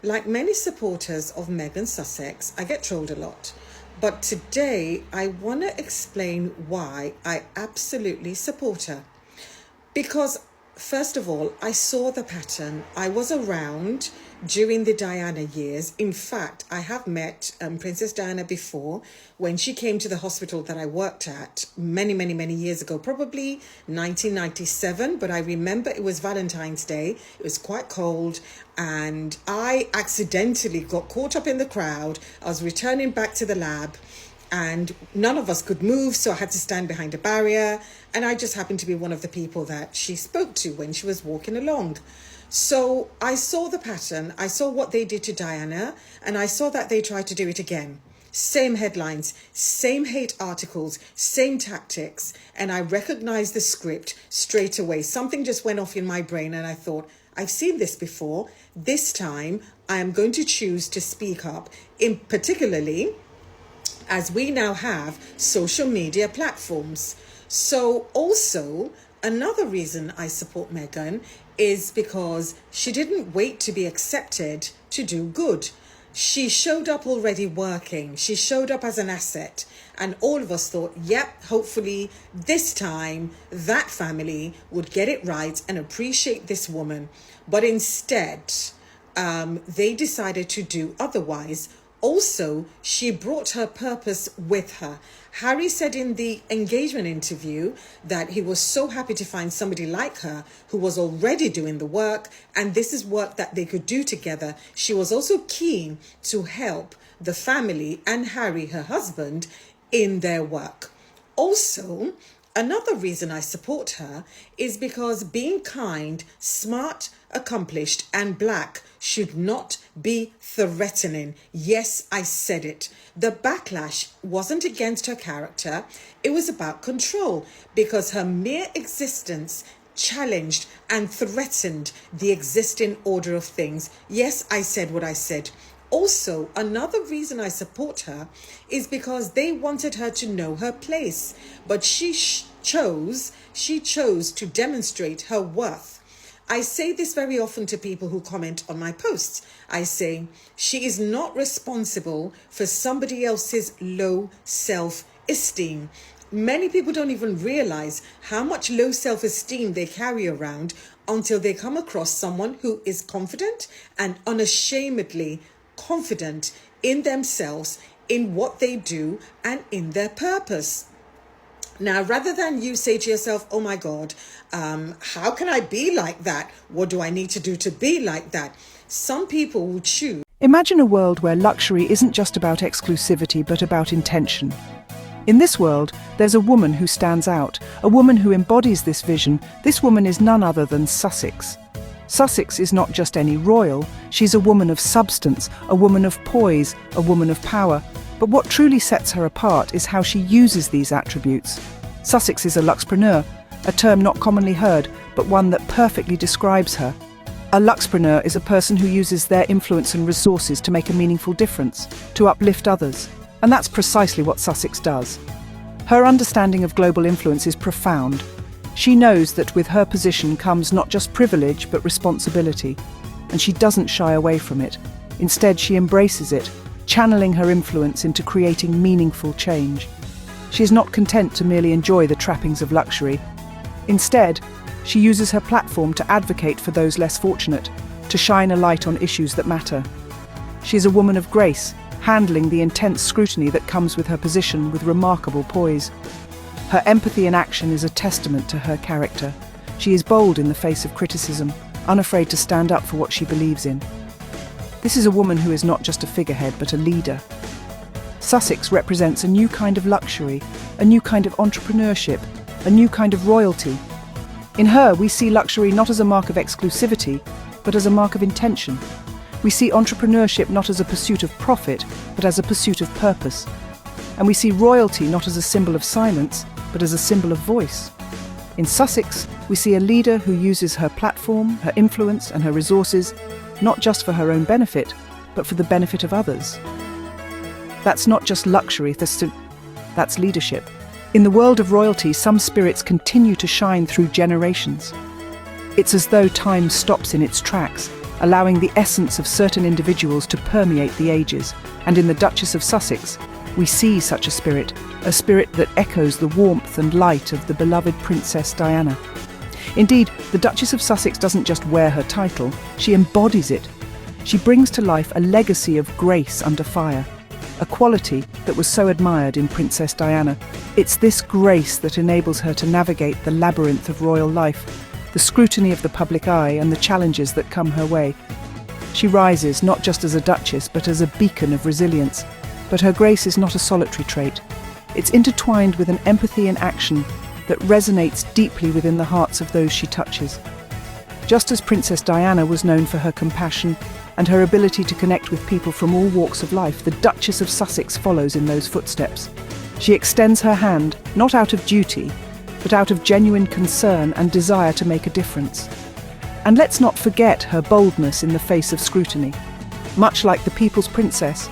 Like many supporters of Meghan Sussex, I get trolled a lot. But today, I want to explain why I absolutely support her. Because, first of all, I saw the pattern. I was around during the Diana years. In fact, I have met Princess Diana before when she came to the hospital that I worked at many years ago, probably 1997. But I remember it was Valentine's Day. It was quite cold. And I accidentally got caught up in the crowd. I was returning back to the lab and none of us could move, so I had to stand behind a barrier, and I just happened to be one of the people that she spoke to when she was walking along. So I saw the pattern, I saw what they did to Diana, and I saw that they tried to do it again. Same headlines, same hate articles, same tactics, and I recognized the script straight away. Something just went off in my brain and I thought, I've seen this before. This time I am going to choose to speak up, in particularly as we now have social media platforms. So also, another reason I support Meghan is because she didn't wait to be accepted to do good. She showed up already working. She showed up as an asset. And all of us thought, yep, hopefully this time that family would get it right and appreciate this woman. But instead, they decided to do otherwise. Also, she brought her purpose with her. Harry said in the engagement interview that he was so happy to find somebody like her who was already doing the work, and this is work that they could do together. She was also keen to help the family and Harry, her husband, in their work. Also, another reason I support her is because being kind, smart, accomplished, and black should not be threatening. Yes, I said it. The backlash wasn't against her character. It was about control, because her mere existence challenged and threatened the existing order of things. Yes, I said what I said. Also, another reason I support her is because they wanted her to know her place, but she chose to demonstrate her worth. I say this very often to people who comment on my posts. I say, she is not responsible for somebody else's low self-esteem. Many people don't even realize how much low self-esteem they carry around until they come across someone who is confident and unashamedly confident in themselves, in what they do, and in their purpose. Now, rather than you say to yourself, oh my God, how can I be like that? What do I need to do to be like that? Some people will choose. Imagine a world where luxury isn't just about exclusivity, but about intention. In this world, there's a woman who stands out, a woman who embodies this vision. This woman is none other than Sussex. Sussex is not just any royal, she's a woman of substance, a woman of poise, a woman of power. But what truly sets her apart is how she uses these attributes. Sussex is a luxpreneur, a term not commonly heard, but one that perfectly describes her. A luxpreneur is a person who uses their influence and resources to make a meaningful difference, to uplift others. And that's precisely what Sussex does. Her understanding of global influence is profound. She knows that with her position comes not just privilege, but responsibility. And she doesn't shy away from it. Instead, she embraces it, channeling her influence into creating meaningful change. She is not content to merely enjoy the trappings of luxury. Instead, she uses her platform to advocate for those less fortunate, to shine a light on issues that matter. She is a woman of grace, handling the intense scrutiny that comes with her position with remarkable poise. Her empathy in action is a testament to her character. She is bold in the face of criticism, unafraid to stand up for what she believes in. This is a woman who is not just a figurehead, but a leader. Sussex represents a new kind of luxury, a new kind of entrepreneurship, a new kind of royalty. In her, we see luxury not as a mark of exclusivity, but as a mark of intention. We see entrepreneurship not as a pursuit of profit, but as a pursuit of purpose. And we see royalty not as a symbol of silence, but as a symbol of voice. In Sussex, we see a leader who uses her platform, her influence, and her resources not just for her own benefit, but for the benefit of others. That's not just luxury, that's leadership. In the world of royalty, some spirits continue to shine through generations. It's as though time stops in its tracks, allowing the essence of certain individuals to permeate the ages. And in the Duchess of Sussex, we see such a spirit that echoes the warmth and light of the beloved Princess Diana. Indeed, the Duchess of Sussex doesn't just wear her title, she embodies it. She brings to life a legacy of grace under fire, a quality that was so admired in Princess Diana. It's this grace that enables her to navigate the labyrinth of royal life, the scrutiny of the public eye and the challenges that come her way. She rises not just as a duchess, but as a beacon of resilience. But her grace is not a solitary trait. It's intertwined with an empathy in action that resonates deeply within the hearts of those she touches. Just as Princess Diana was known for her compassion and her ability to connect with people from all walks of life, the Duchess of Sussex follows in those footsteps. She extends her hand, not out of duty, but out of genuine concern and desire to make a difference. And let's not forget her boldness in the face of scrutiny. Much like the People's Princess,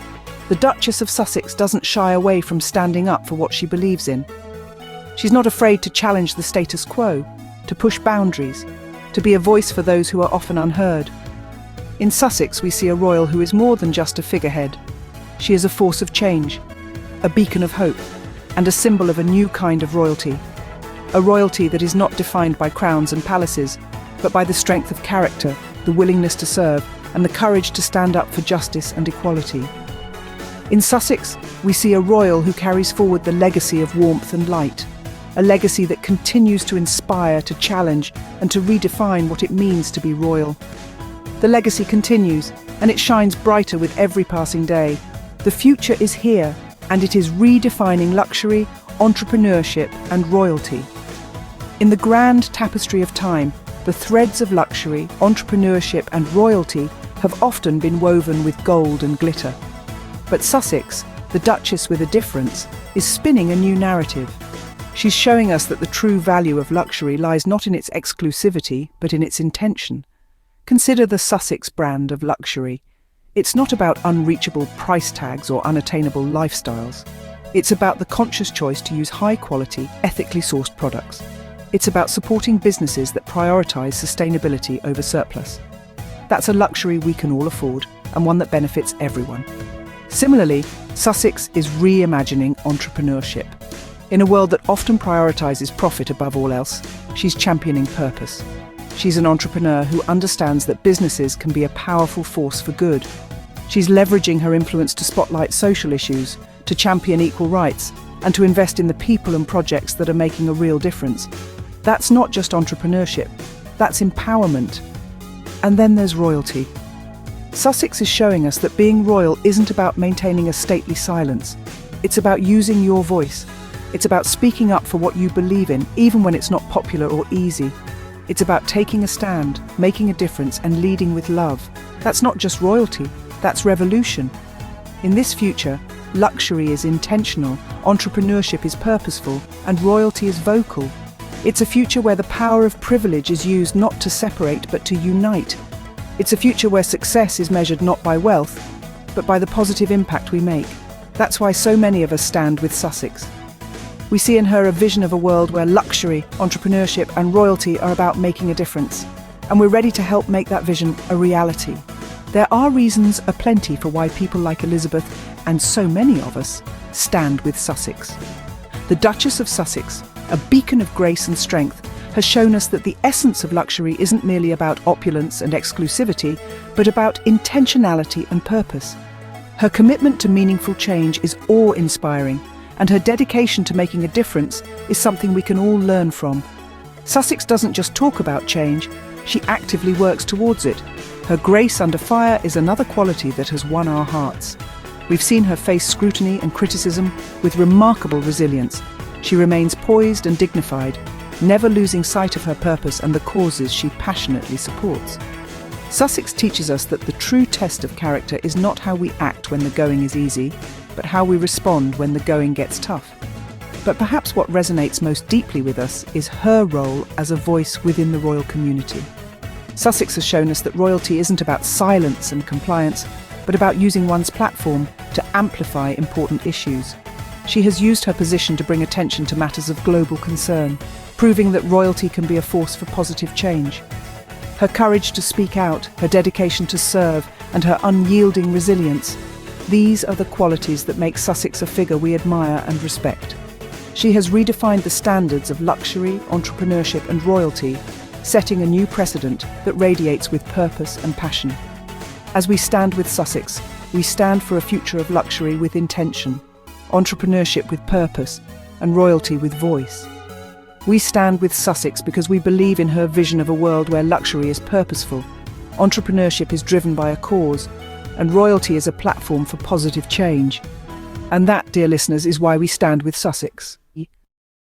the Duchess of Sussex doesn't shy away from standing up for what she believes in. She's not afraid to challenge the status quo, to push boundaries, to be a voice for those who are often unheard. In Sussex, we see a royal who is more than just a figurehead. She is a force of change, a beacon of hope, and a symbol of a new kind of royalty. A royalty that is not defined by crowns and palaces, but by the strength of character, the willingness to serve, and the courage to stand up for justice and equality. In Sussex, we see a royal who carries forward the legacy of warmth and light, a legacy that continues to inspire, to challenge, and to redefine what it means to be royal. The legacy continues, and it shines brighter with every passing day. The future is here, and it is redefining luxury, entrepreneurship, and royalty. In the grand tapestry of time, the threads of luxury, entrepreneurship, and royalty have often been woven with gold and glitter. But Sussex, the Duchess with a difference, is spinning a new narrative. She's showing us that the true value of luxury lies not in its exclusivity, but in its intention. Consider the Sussex brand of luxury. It's not about unreachable price tags or unattainable lifestyles. It's about the conscious choice to use high-quality, ethically sourced products. It's about supporting businesses that prioritize sustainability over surplus. That's a luxury we can all afford, and one that benefits everyone. Similarly, Sussex is reimagining entrepreneurship. In a world that often prioritizes profit above all else, she's championing purpose. She's an entrepreneur who understands that businesses can be a powerful force for good. She's leveraging her influence to spotlight social issues, to champion equal rights, and to invest in the people and projects that are making a real difference. That's not just entrepreneurship, that's empowerment. And then there's royalty. Sussex is showing us that being royal isn't about maintaining a stately silence. It's about using your voice. It's about speaking up for what you believe in, even when it's not popular or easy. It's about taking a stand, making a difference, and leading with love. That's not just royalty, that's revolution. In this future, luxury is intentional, entrepreneurship is purposeful, and royalty is vocal. It's a future where the power of privilege is used not to separate but to unite. It's a future where success is measured not by wealth, but by the positive impact we make. That's why so many of us stand with Sussex. We see in her a vision of a world where luxury, entrepreneurship, and royalty are about making a difference. And we're ready to help make that vision a reality. There are reasons aplenty for why people like Elizabeth, and so many of us, stand with Sussex. The Duchess of Sussex, a beacon of grace and strength, has shown us that the essence of luxury isn't merely about opulence and exclusivity, but about intentionality and purpose. Her commitment to meaningful change is awe-inspiring, and her dedication to making a difference is something we can all learn from. Sussex doesn't just talk about change, she actively works towards it. Her grace under fire is another quality that has won our hearts. We've seen her face scrutiny and criticism with remarkable resilience. She remains poised and dignified, never losing sight of her purpose and the causes she passionately supports. Sussex teaches us that the true test of character is not how we act when the going is easy, but how we respond when the going gets tough. But perhaps what resonates most deeply with us is her role as a voice within the royal community. Sussex has shown us that royalty isn't about silence and compliance, but about using one's platform to amplify important issues. She has used her position to bring attention to matters of global concern, proving that royalty can be a force for positive change. Her courage to speak out, her dedication to serve, and her unyielding resilience, these are the qualities that make Sussex a figure we admire and respect. She has redefined the standards of luxury, entrepreneurship, and royalty, setting a new precedent that radiates with purpose and passion. As we stand with Sussex, we stand for a future of luxury with intention, entrepreneurship with purpose, and royalty with voice. We stand with Sussex because we believe in her vision of a world where luxury is purposeful, entrepreneurship is driven by a cause, and royalty is a platform for positive change. And that, dear listeners, is why we stand with Sussex.